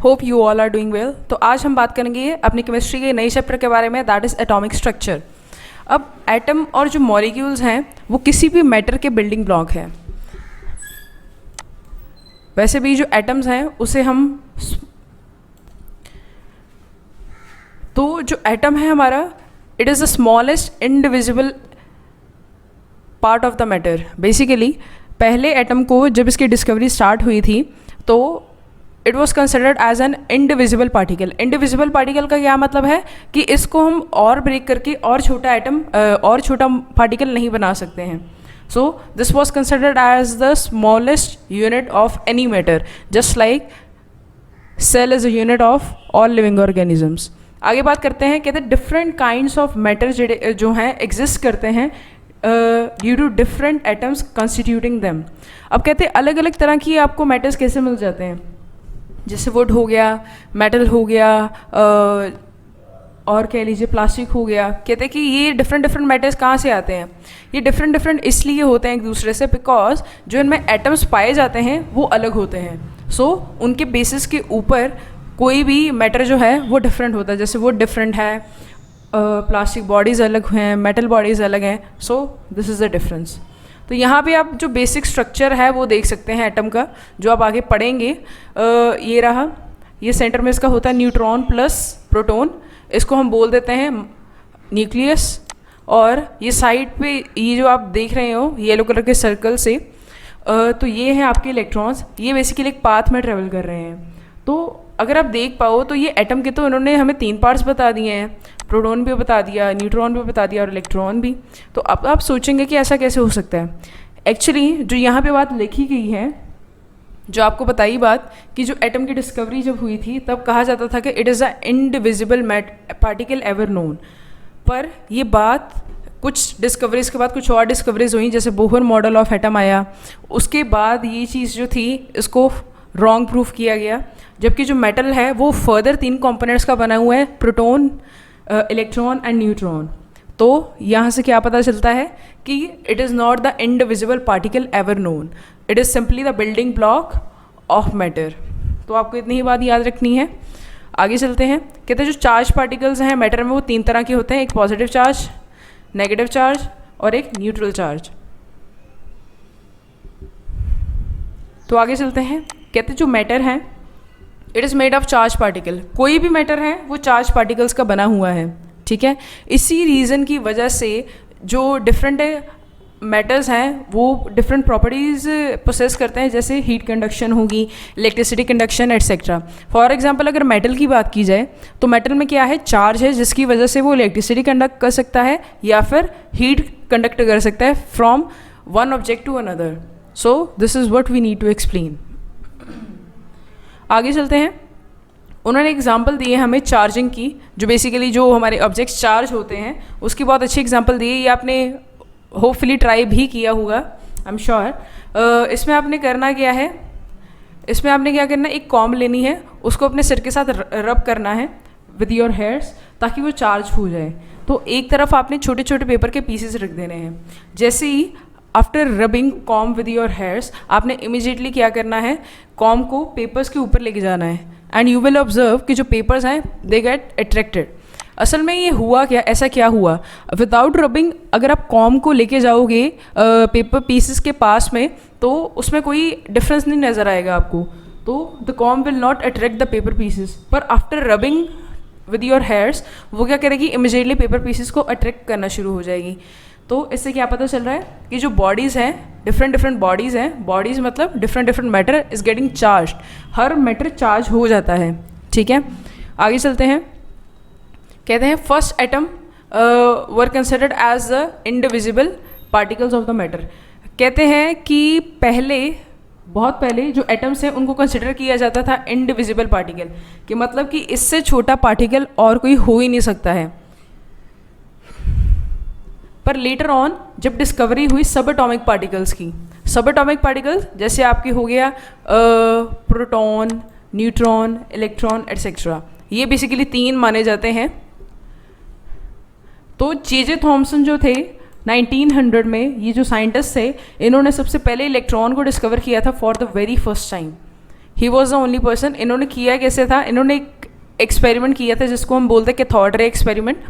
Hope you all are doing well. तो आज हम बात करेंगे अपनी केमिस्ट्री के नए चैप्टर के बारे में, दैट इज़ एटॉमिक स्ट्रक्चर। अब एटम और जो मॉलिक्यूल्स हैं वो किसी भी मैटर के बिल्डिंग ब्लॉक है। वैसे भी जो एटम्स हैं उसे हम तो जो एटम है हमारा, it is the smallest indivisible part of the matter. Basically पहले एटम को जब इसकी डिस्कवरी स्टार्ट हुई थी तो it was considered as an indivisible particle. Indivisible particle का क्या मतलब है कि इसको हम और ब्रेक करके और छोटा एटम और छोटा पार्टिकल नहीं बना सकते हैं। So this was considered as the smallest unit of any matter, just like cell is a unit of all living organisms. आगे बात करते हैं, कहते हैं डिफरेंट काइंड्स ऑफ मैटर जो हैं एग्जिस्ट करते हैं due to different atoms constituting them. अब कहते हैं अलग अलग तरह की आपको मैटर्स कैसे मिल जाते हैं, जैसे वुड हो गया, मेटल हो गया, और कह लीजिए प्लास्टिक हो गया। कहते हैं कि ये डिफरेंट मैटर्स कहाँ से आते हैं। ये डिफरेंट इसलिए होते हैं एक दूसरे से बिकॉज जो इनमें एटम्स पाए जाते हैं वो अलग होते हैं। सो उनके बेसिस के ऊपर कोई भी मैटर जो है वो डिफरेंट होता है। जैसे वुड डिफरेंट है, प्लास्टिक बॉडीज़ अलग हैं, मेटल बॉडीज़ अलग हैं। So this is the difference. तो यहाँ पे आप जो बेसिक स्ट्रक्चर है वो देख सकते हैं एटम का, जो आप आगे पढ़ेंगे। ये रहा, ये सेंटर में इसका होता है न्यूट्रॉन प्लस प्रोटॉन, इसको हम बोल देते हैं न्यूक्लियस। और ये साइड पे ये जो आप देख रहे हो येलो कलर के सर्कल से, तो ये हैं आपके इलेक्ट्रॉन्स। ये बेसिकली एक पाथ में ट्रेवल कर रहे हैं। तो अगर आप देख पाओ तो ये एटम के तो इन्होंने हमें 3 पार्ट्स बता दिए हैं, प्रोटॉन भी बता दिया, न्यूट्रॉन भी बता दिया और इलेक्ट्रॉन भी। तो अब आप सोचेंगे कि ऐसा कैसे हो सकता है। एक्चुअली जो यहाँ पे बात लिखी गई है, जो आपको बताई बात कि जो एटम की डिस्कवरी जब हुई थी तब कहा जाता था कि it is a indivisible particle ever known. पर ये बात कुछ डिस्कवरीज के बाद कुछ और डिस्कवरीज हुई, जैसे बोहर मॉडल ऑफ एटम आया, उसके बाद ये चीज़ जो थी इसको रॉन्ग प्रूफ किया गया। जबकि जो मेटल है वो फर्दर 3 कंपोनेंट्स का बना हुआ है, प्रोटॉन, इलेक्ट्रॉन एंड न्यूट्रॉन। तो यहाँ से क्या पता चलता है कि it is not the indivisible particle ever known, it is simply the building block of matter. तो आपको इतनी ही बात याद रखनी है। आगे चलते हैं, कहते हैं जो चार्ज पार्टिकल्स हैं मैटर में वो 3 तरह के होते हैं, एक पॉजिटिव चार्ज, नेगेटिव चार्ज और एक न्यूट्रल चार्ज। तो आगे चलते हैं, कहते हैं जो मैटर है it is made of charge particle. कोई भी मैटर है वो चार्ज पार्टिकल्स का बना हुआ है, ठीक है। इसी रीज़न की वजह से जो डिफरेंट मैटर्स हैं वो डिफरेंट प्रॉपर्टीज़ पोसेस करते हैं, जैसे हीट कंडक्शन होगी, electricity conduction etcetera. For example अगर मेटल की बात की जाए तो मेटल में क्या है, चार्ज है जिसकी वजह से वो इलेक्ट्रिसिटी कंडक्ट कर सकता है या फिर हीट कंडक्ट कर सकता है from one object to another. So this is what we need to explain. आगे चलते हैं, उन्होंने एग्जांपल दी है हमें चार्जिंग की, जो बेसिकली जो हमारे ऑब्जेक्ट्स चार्ज होते हैं उसकी बहुत अच्छी एग्जांपल दी है। ये आपने होपफुली ट्राई भी किया होगा, आई एम श्योर। इसमें आपने करना क्या है, इसमें आपने क्या करना है, एक कॉम्ब लेनी है, उसको अपने सिर के साथ रब करना है विद योर हेयर्स ताकि वो चार्ज हो जाए। तो एक तरफ आपने छोटे छोटे पेपर के पीसेस रख देने हैं। जैसे ही after rubbing comb with your hairs आपने इमिजिएटली क्या करना है, कॉम्ब को पेपर्स के ऊपर लेके जाना है एंड यू विल ऑब्जर्व कि जो पेपर्स हैं दे गेट अट्रैक्टेड। असल में ये हुआ क्या, ऐसा क्या हुआ, विदाउट रबिंग अगर आप कॉम्ब को लेके जाओगे पेपर पीसेस के पास में तो उसमें कोई डिफरेंस नहीं नज़र आएगा आपको। तो the comb will not attract the paper pieces. पर after rubbing with your hairs वो क्या करेगी, इमिजिएटली पेपर पीसेस को अट्रैक्ट करना शुरू हो जाएगी। तो इससे क्या पता चल रहा है कि जो बॉडीज़ हैं डिफरेंट बॉडीज़ हैं, बॉडीज़ मतलब different matter is getting charge, her matter charge हो जाता है, ठीक है। आगे चलते हैं, कहते हैं first atom were considered as the indivisible particles of the matter. कहते हैं कि पहले, बहुत पहले जो एटम्स हैं उनको कंसिडर किया जाता था इंडिविजिबल पार्टिकल, कि मतलब कि इससे छोटा पार्टिकल और कोई हो ही नहीं सकता है। पर लेटर ऑन जब डिस्कवरी हुई सब एटॉमिक पार्टिकल्स की, सब एटॉमिक पार्टिकल्स जैसे आपके हो गया प्रोटॉन, न्यूट्रॉन, इलेक्ट्रॉन एटसेट्रा, ये बेसिकली 3 माने जाते हैं। तो जे थॉमसन जो थे 1900 में, ये जो साइंटिस्ट थे इन्होंने सबसे पहले इलेक्ट्रॉन को डिस्कवर किया था for the very first time. He was the only person. इन्होंने किया कैसे था, इन्होंने एक एक्सपेरिमेंट किया था जिसको हम बोलते हैं कैथोड रे एक्सपेरिमेंट।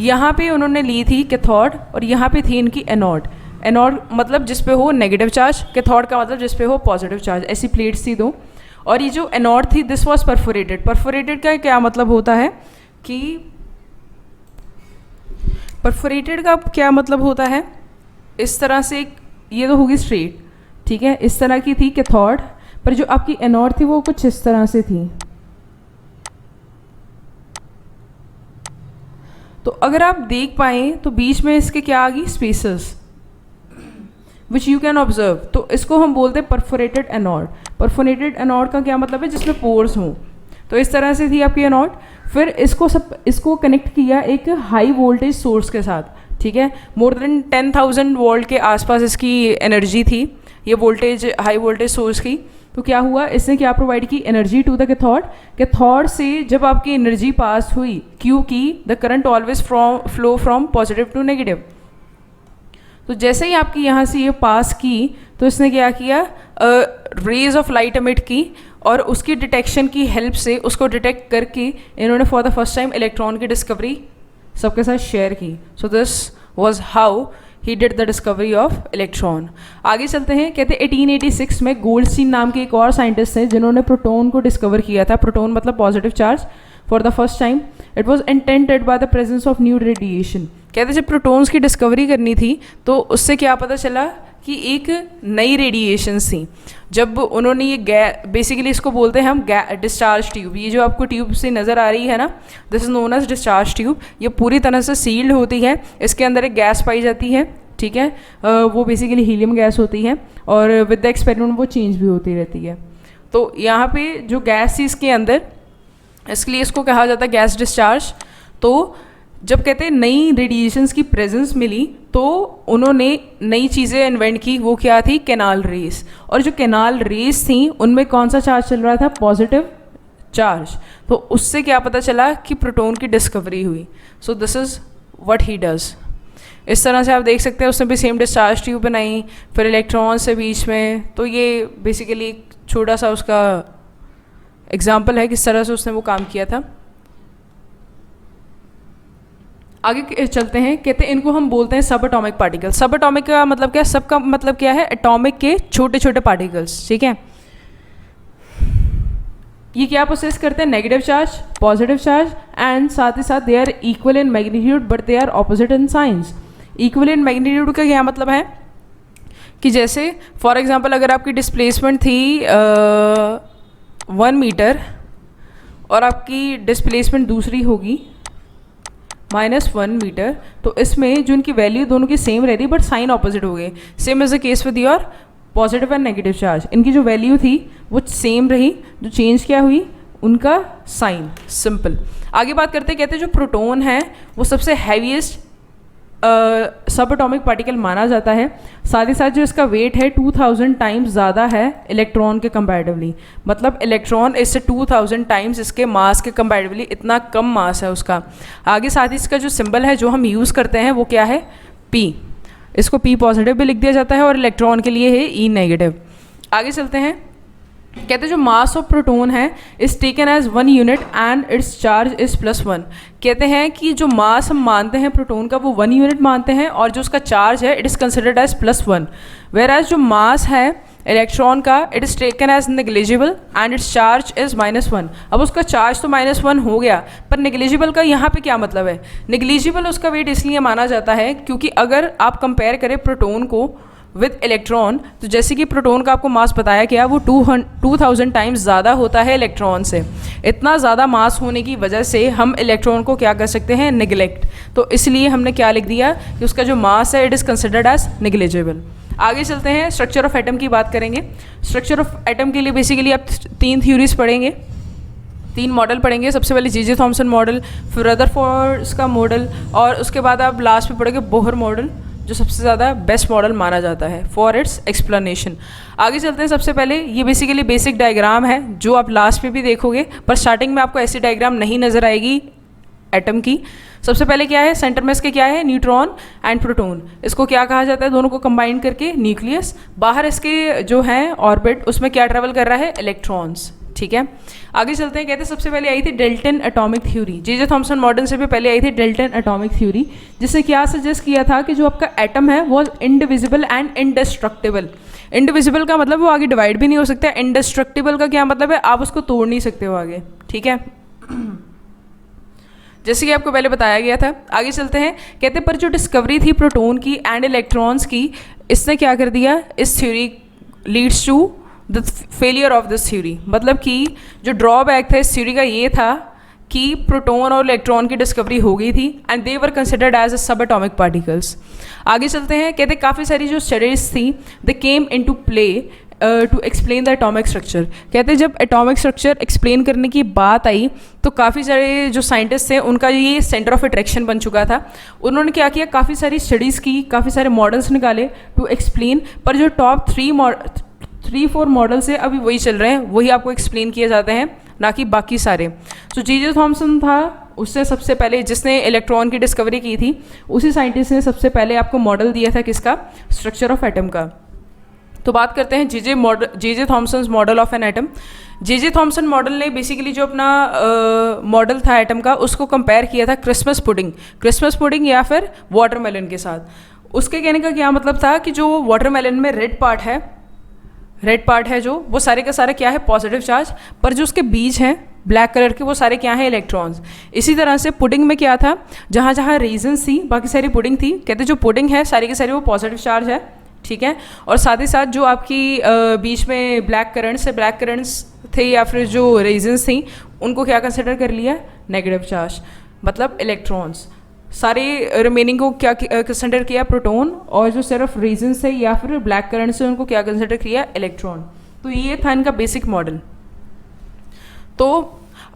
यहाँ पे उन्होंने ली थी कैथोड और यहाँ पे थी इनकी एनोड। एनोड मतलब जिस पे हो नेगेटिव चार्ज, कैथोड का मतलब जिस पे हो पॉजिटिव चार्ज। ऐसी प्लेट्स थी दो, और ये जो एनोड थी दिस वाज परफोरेटेड। परफोरेटेड का क्या मतलब होता है कि परफोरेटेड का क्या मतलब होता है, इस तरह से ये तो होगी स्ट्रेट, ठीक है, इस तरह की थी कैथोड, पर जो आपकी एनोड थी वो कुछ इस तरह से थी। तो अगर आप देख पाएँ तो बीच में इसके क्या आ गई, spaces which you can observe. तो इसको हम बोलते हैं परफोरेटेड एनोड। परफोरेटेड एनोड का क्या मतलब है, जिसमें पोर्स हों। तो इस तरह से थी आपकी एनोड। फिर इसको कनेक्ट किया एक हाई वोल्टेज सोर्स के साथ, ठीक है, मोर देन 10,000 वोल्ट के आसपास इसकी एनर्जी थी, ये वोल्टेज हाई वोल्टेज सोर्स की। तो क्या हुआ, इसने क्या प्रोवाइड की, energy to the cathode. Cathode से जब आपकी एनर्जी पास हुई, क्योंकि the current always flow from positive to negative. तो जैसे ही आपकी यहाँ से ये पास की तो इसने क्या किया, रेज ऑफ लाइट एमिट की, और उसकी डिटेक्शन की हेल्प से उसको डिटेक्ट करके इन्होंने for the first time electron की डिस्कवरी सबके साथ शेयर की। So this was how he did the discovery of electron. आगे चलते हैं, कहते हैं 1886 में गोल्डस्टीन नाम के एक और साइंटिस्ट थे जिन्होंने प्रोटॉन को डिस्कवर किया था। प्रोटॉन मतलब positive charge, for the first time. It was intended by the presence of new radiation. कहते जब प्रोटॉन्स की डिस्कवरी करनी थी तो उससे क्या पता चला कि एक नई रेडिएशंस थी। जब उन्होंने ये बेसिकली इसको बोलते हैं हम डिस्चार्ज ट्यूब। ये जो आपको ट्यूब से नज़र आ रही है ना, this is known as discharge tube. ये पूरी तरह से सील्ड होती है, इसके अंदर एक गैस पाई जाती है, ठीक है, वो बेसिकली हीलियम गैस होती है, और विद द एक्सपेरिमेंट वो चेंज भी होती रहती है। तो यहाँ पे जो गैस थी इसके अंदर, इसलिए इसको कहा जाता है गैस डिस्चार्ज। तो जब कहते हैं नई रेडिएशंस की प्रेजेंस मिली तो उन्होंने नई चीज़ें इन्वेंट की। वो क्या थी, कैनाल रेस। और जो कैनाल रेस थी उनमें कौन सा चार्ज चल रहा था, पॉजिटिव चार्ज। तो उससे क्या पता चला कि प्रोटॉन की डिस्कवरी हुई। सो this is what he does. इस तरह से आप देख सकते हैं उसने भी सेम डिस्चार्ज ट्यूब बनाई, फिर इलेक्ट्रॉन से बीच में। तो ये बेसिकली एक छोटा सा उसका एग्जाम्पल है किस तरह से उसने वो काम किया था। आगे चलते हैं, कहते हैं इनको हम बोलते हैं सब एटॉमिक पार्टिकल। सब एटॉमिक का मतलब क्या है, सब का मतलब क्या है, एटॉमिक के छोटे छोटे पार्टिकल्स, ठीक है। ये क्या प्रोसेस करते हैं, negative charge, positive charge, and साथ ही साथ they are equal in magnitude but they are opposite in signs. Equal in magnitude का क्या मतलब है कि जैसे फॉर एग्जांपल अगर आपकी डिस्प्लेसमेंट थी 1 मीटर और आपकी डिस्प्लेसमेंट दूसरी होगी -1 मीटर, तो इसमें जो इनकी वैल्यू दोनों की सेम रहती बट साइन ऑपोजिट हो गए। Same is the case with your positive and negative charge. इनकी जो वैल्यू थी वो सेम रही, जो चेंज क्या हुई, उनका साइन। सिंपल। आगे बात करते हैं, कहते हैं जो प्रोटॉन है वो सबसे हैवीएस्ट सब एटॉमिक पार्टिकल माना जाता है। साथ ही साथ जो इसका वेट है 2000 टाइम्स ज़्यादा है इलेक्ट्रॉन के कंपैरेटिवली। मतलब इलेक्ट्रॉन इससे 2000 टाइम्स इसके मास के कंपैरेटिवली इतना कम मास है उसका। आगे साथ ही इसका जो सिंबल है जो हम यूज़ करते हैं वो क्या है, P। इसको P पॉजिटिव भी लिख दिया जाता है और इलेक्ट्रॉन के लिए है E नेगेटिव। आगे चलते हैं, कहते हैं जो मास ऑफ प्रोटॉन है is taken as 1 unit and its charge is +1। कहते हैं कि जो मास हम मानते हैं प्रोटॉन का वो 1 यूनिट मानते हैं और जो उसका चार्ज है it is considered as +1। Whereas जो मास है इलेक्ट्रॉन का it is taken as negligible and its charge is -1। अब उसका चार्ज तो -1 हो गया, पर नेग्लिजिबल का यहाँ पे क्या मतलब है, नेग्लिजिबल उसका वेट इसलिए माना जाता है क्योंकि अगर आप कंपेयर करें प्रोटॉन को विद इलेक्ट्रॉन, तो जैसे कि प्रोटॉन का आपको मास बताया गया वो 2000 टाइम्स ज़्यादा होता है इलेक्ट्रॉन से। इतना ज़्यादा मास होने की वजह से हम इलेक्ट्रॉन को क्या कर सकते हैं, निगलेक्ट। तो इसलिए हमने क्या लिख दिया कि उसका जो मास है it is considered as negligible. आगे चलते हैं, स्ट्रक्चर ऑफ एटम की बात करेंगे। स्ट्रक्चर ऑफ एटम के लिए बेसिकली आप 3 थ्योरीज पढ़ेंगे, 3 मॉडल पढ़ेंगे। सबसे पहले जे थॉमसन मॉडल, फिर रदरफोर्ड का मॉडल, और उसके बाद आप लास्ट में पढ़ेंगे बोहर मॉडल, जो सबसे ज़्यादा बेस्ट मॉडल माना जाता है फॉर इट्स एक्सप्लेनेशन। आगे चलते हैं, सबसे पहले ये बेसिकली बेसिक डायग्राम है जो आप लास्ट में भी देखोगे, पर स्टार्टिंग में आपको ऐसी डायग्राम नहीं नज़र आएगी एटम की। सबसे पहले क्या है, सेंटर में इसके क्या है, न्यूट्रॉन एंड प्रोटॉन। इसको क्या कहा जाता है, दोनों को कंबाइन करके न्यूक्लियस। बाहर इसके जो है ऑर्बिट, उसमें क्या ट्रेवल कर रहा है, इलेक्ट्रॉन्स। ठीक है, आगे चलते हैं। कहते हैं सबसे पहले आई थी Dalton atomic theory. J Thomson model से भी पहले आई थी डेल्टन एटॉमिक थ्योरी, जिसने क्या सजेस्ट किया था कि जो आपका एटम है वो इंडिविजिबल एंड इंडेस्ट्रक्टिबल। इंडिविजिबल का मतलब वो आगे डिवाइड भी नहीं हो सकता, इंडेस्ट्रक्टिबल का क्या मतलब है, आप उसको तोड़ नहीं सकते हो आगे। ठीक है, जैसे कि आपको पहले बताया गया था। आगे चलते हैं। कहते पर जो डिस्कवरी थी प्रोटॉन की एंड इलेक्ट्रॉन्स की, इसने क्या कर दिया, इस theory leads to the failure of this theory. मतलब कि जो ड्रॉबैक था इस थ्योरी का ये था कि प्रोटॉन और इलेक्ट्रॉन की डिस्कवरी हो गई थी and they were considered as a subatomic particles. आगे चलते हैं। कहते काफ़ी सारी जो स्टडीज थी they came into play to explain the atomic structure. कहते जब एटॉमिक स्ट्रक्चर एक्सप्लेन करने की बात आई तो काफ़ी सारे जो साइंटिस्ट थे उनका ये सेंटर ऑफ अट्रैक्शन बन चुका था। उन्होंने क्या किया, काफ़ी सारी स्टडीज़ की, काफ़ी सारे मॉडल्स निकाले टू एक्सप्लेन, पर जो टॉप 3-4 मॉडल्स है अभी वही चल रहे हैं, वही आपको एक्सप्लेन किए जाते हैं, ना कि बाकी सारे। तो जे थॉमसन था, उससे सबसे पहले जिसने इलेक्ट्रॉन की डिस्कवरी की थी, उसी साइंटिस्ट ने सबसे पहले आपको मॉडल दिया था किसका, स्ट्रक्चर ऑफ एटम का। तो बात करते हैं जे Thomson model of an atom. J Thomson model ने बेसिकली जो अपना मॉडल था एटम का, उसको कंपेयर किया था क्रिसमस पुडिंग या फिर वाटरमेलन के साथ। उसके कहने का क्या मतलब था कि जो वाटरमेलन में रेड पार्ट है जो, वो सारे का सारा क्या है, पॉजिटिव चार्ज, पर जो उसके बीज हैं ब्लैक कलर के, वो सारे क्या हैं, इलेक्ट्रॉन्स। इसी तरह से पुडिंग में क्या था, जहाँ जहाँ रीजन्स थी बाकी सारी पुडिंग थी। कहते जो पुडिंग है सारी के सारी वो पॉजिटिव चार्ज है। ठीक है, और साथ ही साथ जो आपकी बीच में ब्लैक करंट्स थे या फिर जो रीजन्स थी, उनको क्या कंसिडर कर लिया, नेगेटिव चार्ज, मतलब इलेक्ट्रॉन्स। सारे रिमेनिंग को क्या कंसिडर किया, प्रोटॉन, और जो सिर्फ रीजन्स थे या फिर ब्लैक करंट से उनको क्या कंसिडर किया, इलेक्ट्रॉन। तो ये था इनका बेसिक मॉडल। तो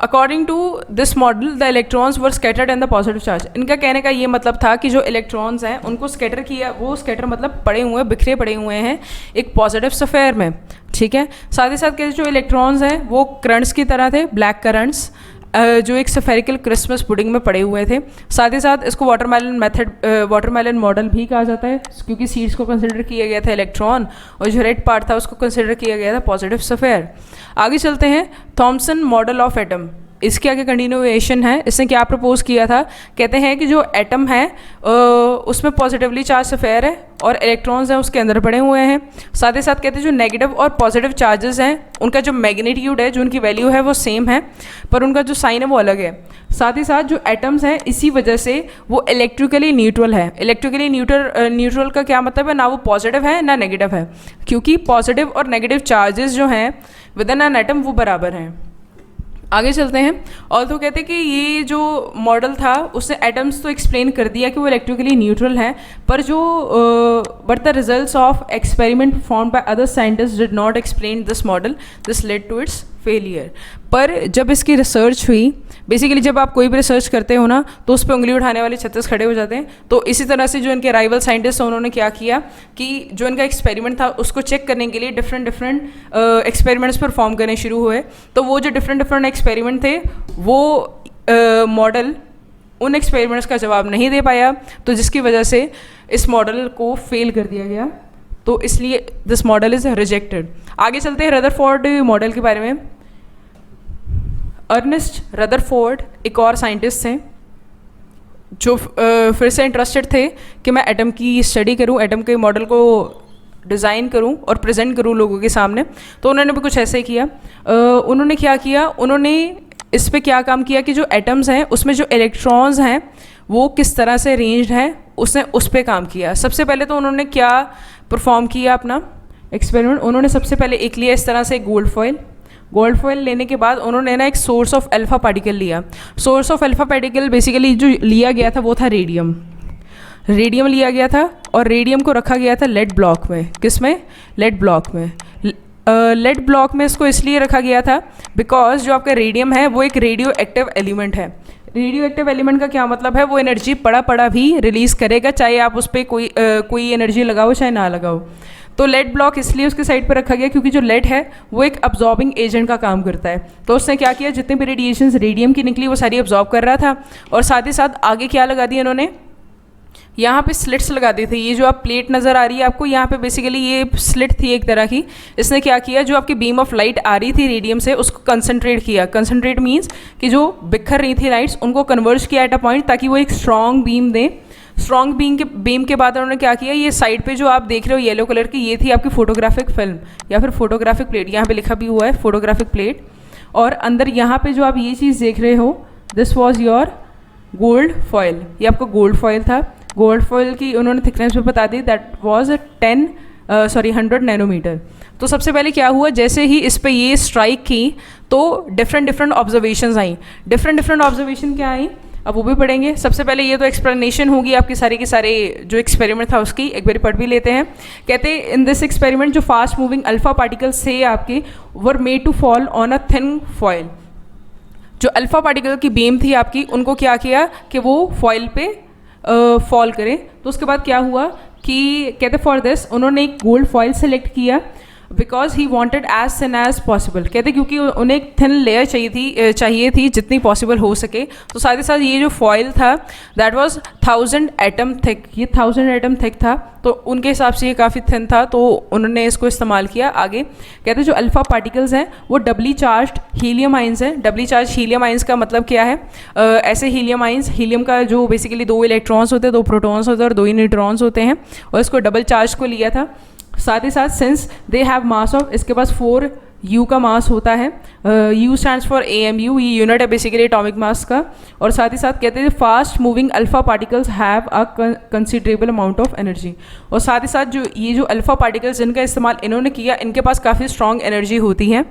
according to this model the electrons were scattered and the positive charge. इनका कहने का ये मतलब था कि जो इलेक्ट्रॉन्स हैं उनको स्कैटर किया, वो स्कैटर मतलब पड़े हुए, बिखरे पड़े हुए हैं एक पॉजिटिव स्फीयर में। ठीक है, साथ ही साथ कहते जो इलेक्ट्रॉन्स हैं वो करंट्स की तरह थे, ब्लैक करंट्स, जो एक स्फेरिकल क्रिसमस पुडिंग में पड़े हुए थे। साथ ही साथ इसको वाटरमेलन मॉडल भी कहा जाता है, क्योंकि सीड्स को कंसिडर किया गया था इलेक्ट्रॉन, और जो रेड पार्ट था उसको कंसिडर किया गया था पॉजिटिव स्फीयर। आगे चलते हैं। थॉमसन मॉडल ऑफ एटम, इसके आगे कंटिन्यूएशन है। इसने क्या प्रपोज किया था, कहते हैं कि जो एटम है उसमें पॉजिटिवली चार्ज स्फीयर है और इलेक्ट्रॉन्स हैं उसके अंदर पड़े हुए हैं। साथ ही साथ कहते हैं जो नेगेटिव और पॉजिटिव चार्जेस हैं उनका जो मैग्नीट्यूड है, जो उनकी वैल्यू है वो सेम है, पर उनका जो साइन है वो अलग है। साथ ही साथ जो एटम्स हैं इसी वजह से वो इलेक्ट्रिकली न्यूट्रल है। इलेक्ट्रिकली न्यूट्रल का क्या मतलब है, ना वो पॉजिटिव है ना नेगेटिव है, क्योंकि पॉजिटिव और नेगेटिव चार्जेस जो हैं विद इन एन एटम वो बराबर हैं। आगे चलते हैं। और तो कहते हैं कि ये जो मॉडल था उसने एटम्स तो एक्सप्लेन कर दिया कि वो इलेक्ट्रिकली न्यूट्रल है, पर जो but the results of experiment performed by other scientist did not explain this model, this led to its failure. पर जब इसकी रिसर्च हुई, बेसिकली जब आप कोई भी रिसर्च करते हो ना तो उस पर उंगली उठाने वाले 36 खड़े हो जाते हैं। तो इसी तरह से जो इनके राइवल साइंटिस्ट हैं उन्होंने क्या किया कि जो इनका एक्सपेरिमेंट था उसको चेक करने के लिए डिफरेंट एक्सपेरिमेंट्स परफॉर्म करने शुरू हुए। तो वो जो डिफरेंट एक्सपेरिमेंट थे वो मॉडल उन एक्सपेरिमेंट्स का जवाब नहीं दे पाया, तो जिसकी वजह से इस मॉडल को फेल कर दिया गया। तो इसलिए दिस मॉडल इज़ रिजेक्टेड। आगे चलते हैं रदरफोर्ड मॉडल के बारे में। अर्नेस्ट रदरफोर्ड एक और साइंटिस्ट हैं जो फिर से इंटरेस्टेड थे कि मैं एटम की स्टडी करूं, एटम के मॉडल को डिज़ाइन करूं और प्रेजेंट करूं लोगों के सामने। तो उन्होंने भी कुछ ऐसे ही किया। उन्होंने क्या किया, उन्होंने इस पे क्या काम किया कि जो एटम्स हैं उसमें जो इलेक्ट्रॉन्स हैं वो किस तरह से अरेंज्ड हैं, उसने उस पर काम किया। सबसे पहले तो उन्होंने क्या परफॉर्म किया अपना एक्सपेरिमेंट, उन्होंने सबसे पहले एक लिया इस तरह से गोल्ड फॉइल लेने के बाद उन्होंने ना एक सोर्स ऑफ अल्फा पार्टिकल लिया। Source of alpha particle basically जो लिया गया था वो था रेडियम लिया गया था, और रेडियम को रखा गया था लेड ब्लॉक में। किस में, लेड ब्लॉक में। लेड ब्लॉक में इसको इसलिए रखा गया था बिकॉज जो आपका रेडियम है वो एक रेडियो एक्टिव एलिमेंट है। रेडियो एक्टिव एलिमेंट का क्या मतलब है, वो एनर्जी पड़ा भी रिलीज़ करेगा, चाहे आप उस पर कोई एनर्जी लगाओ चाहे ना लगाओ। तो लेड ब्लॉक इसलिए उसके साइड पर रखा गया क्योंकि जो लेड है वो एक अब्जॉर्बिंग एजेंट का काम करता है। तो उसने क्या किया, जितने भी रेडिएशंस रेडियम की निकली वो सारी अब्जॉर्ब कर रहा था, और साथ ही साथ आगे क्या लगा दिया इन्होंने, यहाँ पे स्लिट्स लगा दी थी। ये जो आप प्लेट नज़र आ रही है आपको, यहाँ पे बेसिकली ये स्लिट थी एक तरह की। इसने क्या किया, जो आपकी बीम ऑफ लाइट आ रही थी रेडियम से उसको कंसंट्रेट किया। कंसंट्रेट मीन्स कि जो बिखर रही थी लाइट्स उनको कन्वर्ज किया एट अ पॉइंट, ताकि वो एक स्ट्रॉन्ग बीम दे। स्ट्रॉन्ग बीम के बाद उन्होंने क्या किया, ये साइड पे जो आप देख रहे हो येलो कलर की, ये थी आपकी फोटोग्राफिक फिल्म या फिर फोटोग्राफिक प्लेट, यहाँ पे लिखा भी हुआ है फोटोग्राफिक प्लेट। और अंदर यहाँ पे जो आप ये चीज़ देख रहे हो, this was your gold foil, ये आपका गोल्ड फॉयल था। गोल्ड फॉयल की उन्होंने थिकनेस भी बता दी, दैट वाज 100 नैनोमीटर। तो सबसे पहले क्या हुआ, जैसे ही इस पे ये स्ट्राइक की तो डिफरेंट ऑब्जर्वेशंस आई। डिफरेंट ऑब्जर्वेशन क्या आई अब वो भी पढ़ेंगे। सबसे पहले ये तो एक्सप्लेनेशन होगी आपकी सारी के सारे जो एक्सपेरिमेंट था उसकी, एक बार पढ़ भी लेते हैं। कहते हैं इन दिस एक्सपेरिमेंट जो फास्ट मूविंग अल्फा पार्टिकल्स थे आपके were made to fall on a thin foil. जो अल्फा पार्टिकल की बीम थी आपकी, उनको क्या किया कि वो फॉयल पे फॉल करें। तो उसके बाद क्या हुआ कि कहते फॉर दिस उन्होंने एक गोल्ड फॉयल सेलेक्ट किया, because he wanted as thin as possible. कहते क्योंकि उन्हें एक थिन लेयर चाहिए थी जितनी पॉसिबल हो सके। तो साथ ही साथ ये जो फॉयल था दैट वाज 1000 एटम थिक, ये 1000 एटम थिक था, तो उनके हिसाब से ये काफ़ी थिन था, तो उन्होंने इसको इस्तेमाल किया। आगे कहते जो अल्फा पार्टिकल्स हैं वो डबली चार्ज्ड हीलियम आइंस हैं। डबली चार्ज हीलियम आइंस का मतलब क्या है, ऐसे हीलियम आइंस, हीलियम का जो बेसिकली 2 इलेक्ट्रॉन्स होते हैं, 2 प्रोटॉन्स होते हैं और 2 ही न्यूट्रॉन्स होते हैं, और इसको डबल चार्ज को लिया था। साथ ही साथ since they have mass of, इसके पास 4 U का मास होता है। U स्टैंड्स फॉर AMU, ये यूनिट है बेसिकली एटॉमिक मास का। और साथ ही साथ कहते हैं fast moving alpha particles have a considerable amount of energy. और साथ ही साथ जो ये जो अल्फा पार्टिकल्स जिनका इस्तेमाल इन्होंने किया, इनके पास काफ़ी स्ट्रॉन्ग एनर्जी होती है।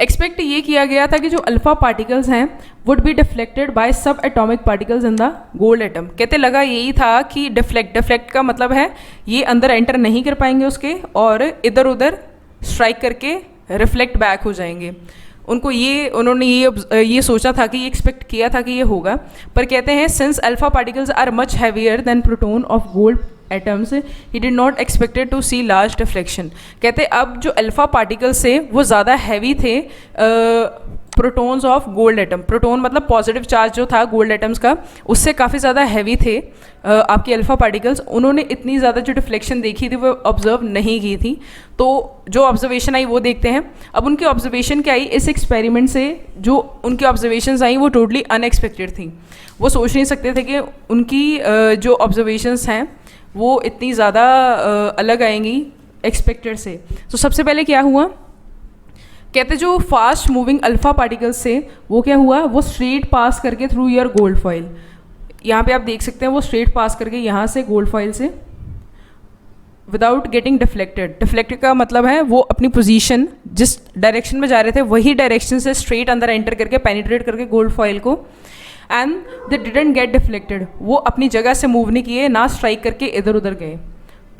एक्सपेक्ट ये किया गया था कि जो अल्फा पार्टिकल्स हैं वुड बी डिफ्लेक्टेड बाय सब atomic particles in the gold atom. कहते लगा यही था कि डिफ्लेक्ट का मतलब है ये अंदर एंटर नहीं कर पाएंगे उसके, और इधर उधर स्ट्राइक करके रिफ्लेक्ट बैक हो जाएंगे। उन्होंने ये सोचा था कि ये एक्सपेक्ट किया था कि ये होगा। पर कहते हैं since alpha particles are much heavier than proton of gold atoms he did not expected to see large deflection. कहते अब जो अल्फा पार्टिकल्स थे वो ज़्यादा हैवी थे protons of gold atom. Proton मतलब पॉजिटिव चार्ज जो था गोल्ड एटम्स का, उससे काफ़ी ज़्यादा हैवी थे आपके अल्फा पार्टिकल्स। उन्होंने इतनी ज़्यादा जो डिफ्लेक्शन देखी थी वो ऑब्जर्व नहीं की थी। तो जो ऑब्जर्वेशन आई वो देखते हैं। अब उनकी ऑब्जर्वेशन क्या आई इस एक्सपेरिमेंट से, जो उनकी ऑब्जर्वेशंस आई वो टोटली अनएक्सपेक्टेड थी। वो सोच नहीं सकते थे कि उनकी जो ऑब्जर्वेशंस हैं वो इतनी ज़्यादा अलग आएंगी एक्सपेक्टेड से। तो सबसे पहले क्या हुआ, कहते जो फास्ट मूविंग अल्फा पार्टिकल्स से वो क्या हुआ, वो स्ट्रेट पास करके थ्रू योर गोल्ड फॉयल, यहाँ पे आप देख सकते हैं वो स्ट्रेट पास करके यहाँ से गोल्ड फॉयल से विदाउट गेटिंग डिफ्लेक्टेड। डिफ्लेक्टेड का मतलब है वो अपनी पोजीशन जिस डायरेक्शन में जा रहे थे वही डायरेक्शन से स्ट्रेट अंदर एंटर करके पेनिट्रेट करके गोल्ड फॉयल को, and they didn't get deflected, वो अपनी जगह से मूव नहीं किए, ना स्ट्राइक करके इधर उधर गए।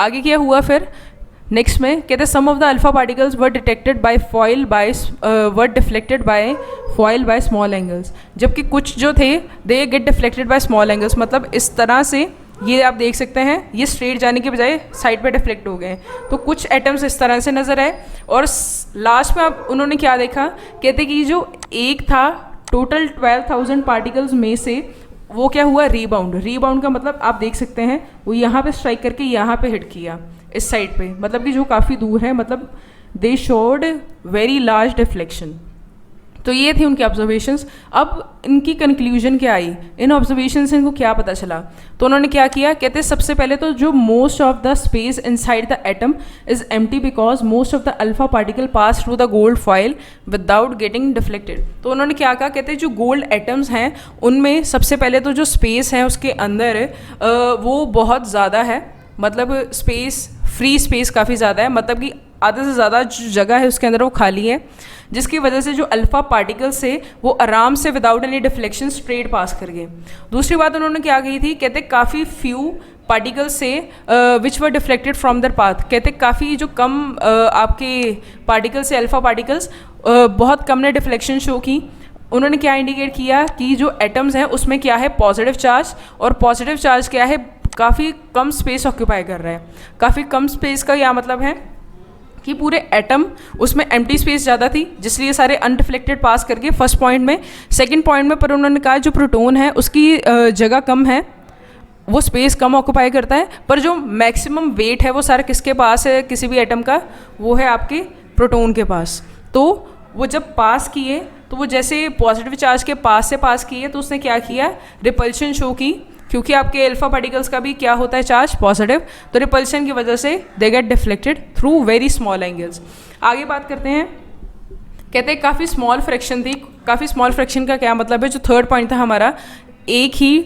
आगे क्या हुआ फिर नेक्स्ट में, कहते some of the alpha particles were detected by foil by were deflected by foil by small angles. जबकि कुछ जो थे they get deflected by small angles, मतलब इस तरह से ये आप देख सकते हैं ये स्ट्रेट जाने के बजाय साइड पे डिफ्लेक्ट हो गए। तो कुछ एटम्स इस तरह से नज़र आए। और लास्ट में अब उन्होंने क्या देखा, कहते कि जो एक था टोटल 12,000 पार्टिकल्स में से वो क्या हुआ, रीबाउंड का मतलब आप देख सकते हैं वो यहाँ पे स्ट्राइक करके यहाँ पे हिट किया इस साइड पे, मतलब कि जो काफ़ी दूर है, मतलब they showed very large deflection. तो ये थी उनकी ऑब्जर्वेशंस। अब इनकी कंक्लूजन क्या आई, इन ऑब्जर्वेशन से इनको क्या पता चला। तो उन्होंने क्या किया, कहते सबसे पहले तो जो most of the space inside the atom is empty because most of the alpha particle pass through the gold foil without getting deflected. तो उन्होंने क्या कहा, कहते जो गोल्ड एटम्स हैं उनमें सबसे पहले तो जो स्पेस है उसके अंदर वो बहुत ज़्यादा है, मतलब स्पेस फ्री स्पेस काफ़ी ज़्यादा है, मतलब कि आधे से ज़्यादा जो जगह है उसके अंदर वो खाली है, जिसकी वजह से जो अल्फा पार्टिकल्स से वो आराम से विदाउट एनी डिफ्लेक्शन स्ट्रेट पास कर गए। दूसरी बात उन्होंने क्या कही थी, कहते काफ़ी फ्यू पार्टिकल्स से विच वर डिफ्लेक्टेड फ्रॉम दर पाथ। कहते काफ़ी जो कम आपके पार्टिकल्स से अल्फा पार्टिकल्स बहुत कम ने डिफ्लेक्शन शो की। उन्होंने क्या इंडिकेट किया कि जो एटम्स हैं उसमें क्या है पॉजिटिव चार्ज, और पॉजिटिव चार्ज क्या है काफ़ी कम स्पेस ऑक्यूपाई कर रहा है। काफ़ी कम स्पेस का क्या मतलब है कि पूरे एटम उसमें एम्प्टी स्पेस ज़्यादा थी, जिसलिए सारे अनडिफ्लेक्टेड पास करके फर्स्ट पॉइंट में, सेकंड पॉइंट में पर उन्होंने कहा जो प्रोटॉन है उसकी जगह कम है, वो स्पेस कम ऑक्यूपाई करता है, पर जो मैक्सिमम वेट है वो सारा किसके पास है किसी भी एटम का, वो है आपके प्रोटॉन के पास। तो वो जब पास किए तो वो जैसे पॉजिटिव चार्ज के पास से पास किए तो उसने क्या किया, रिपल्शन शो की, क्योंकि आपके अल्फा पार्टिकल्स का भी क्या होता है चार्ज पॉजिटिव, तो रिपल्शन की वजह से दे get deflected through very small angles. आगे बात करते हैं, कहते हैं काफ़ी स्मॉल फ्रैक्शन थी। काफ़ी स्मॉल फ्रैक्शन का क्या मतलब है, जो थर्ड पॉइंट था हमारा, एक ही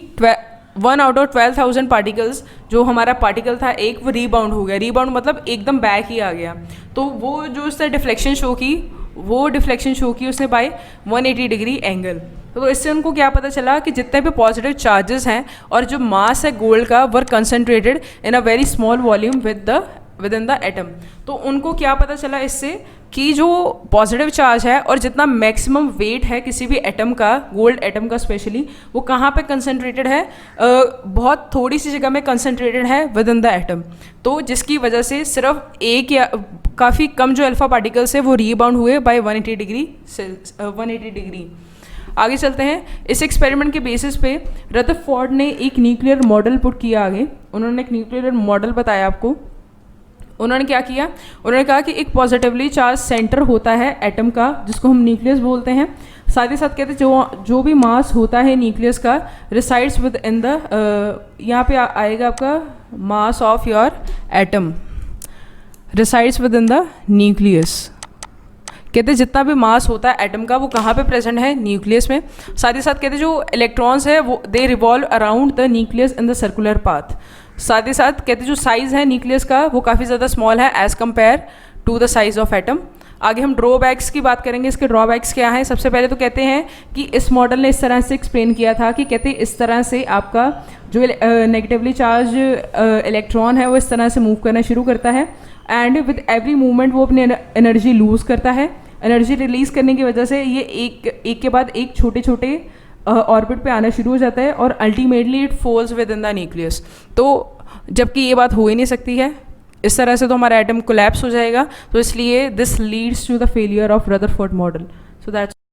1 आउट ऑफ 12,000 पार्टिकल्स जो हमारा पार्टिकल था एक, वो रीबाउंड हो गया। रीबाउंड मतलब एकदम बैक ही आ गया। तो वो जो उसने डिफ्लेक्शन शो की, वो डिफ्लेक्शन शो की उसने बाय 180 डिग्री एंगल। तो इससे उनको क्या पता चला कि जितने भी पॉजिटिव चार्जेस हैं और जो मास है गोल्ड का, were concentrated in a very small volume within the atom. तो उनको क्या पता चला इससे कि जो पॉजिटिव चार्ज है और जितना मैक्सिमम वेट है किसी भी एटम का, गोल्ड एटम का स्पेशली, वो कहाँ पे कंसनट्रेटेड है, बहुत थोड़ी सी जगह में कंसनट्रेटेड है विद इन द एटम। तो जिसकी वजह से सिर्फ एक या काफ़ी कम जो अल्फा पार्टिकल्स है वो रीबाउंड हुए बाय 180 डिग्री। आगे चलते हैं। इस एक्सपेरिमेंट के बेसिस पे रदरफोर्ड ने एक न्यूक्लियर मॉडल पुट किया आगे। उन्होंने एक न्यूक्लियर मॉडल बताया आपको। उन्होंने क्या किया, उन्होंने कहा कि एक पॉजिटिवली चार्ज सेंटर होता है एटम का, जिसको हम न्यूक्लियस बोलते हैं। साथ ही साथ कहते हैं जो भी मास होता है न्यूक्लियस का रिसाइड्स विद इन द, यहाँ पे आएगा आपका mass of your atom resides with in the nucleus. कहते हैं जितना भी मास होता है एटम का वो कहाँ पे प्रेजेंट है, न्यूक्लियस में। साथ ही साथ कहते हैं जो इलेक्ट्रॉन्स है वो दे revolve around the nucleus in the circular path. साथ ही साथ कहते हैं जो साइज़ है न्यूक्लियस का वो काफ़ी ज़्यादा स्मॉल है as compare to the size of atom. आगे हम ड्रॉबैक्स की बात करेंगे। इसके ड्रॉबैक्स क्या हैं, सबसे पहले तो कहते हैं कि इस मॉडल ने इस तरह से एक्सप्लेन किया था कि कहते हैं इस तरह से आपका जो नेगेटिवली चार्ज इलेक्ट्रॉन है वो इस तरह से मूव करना शुरू करता है, एंड विद एवरी मूवमेंट वो अपनी एनर्जी लूज़ करता है। एनर्जी रिलीज़ करने की वजह से ये एक के बाद एक छोटे छोटे ऑर्बिट पे आना शुरू हो जाता है और ultimately it falls with in the nucleus. तो जबकि ये बात हो ही नहीं सकती है, इस तरह से तो हमारा एटम कोलैप्स हो जाएगा। तो इसलिए this leads to the failure of Rutherford model. So that's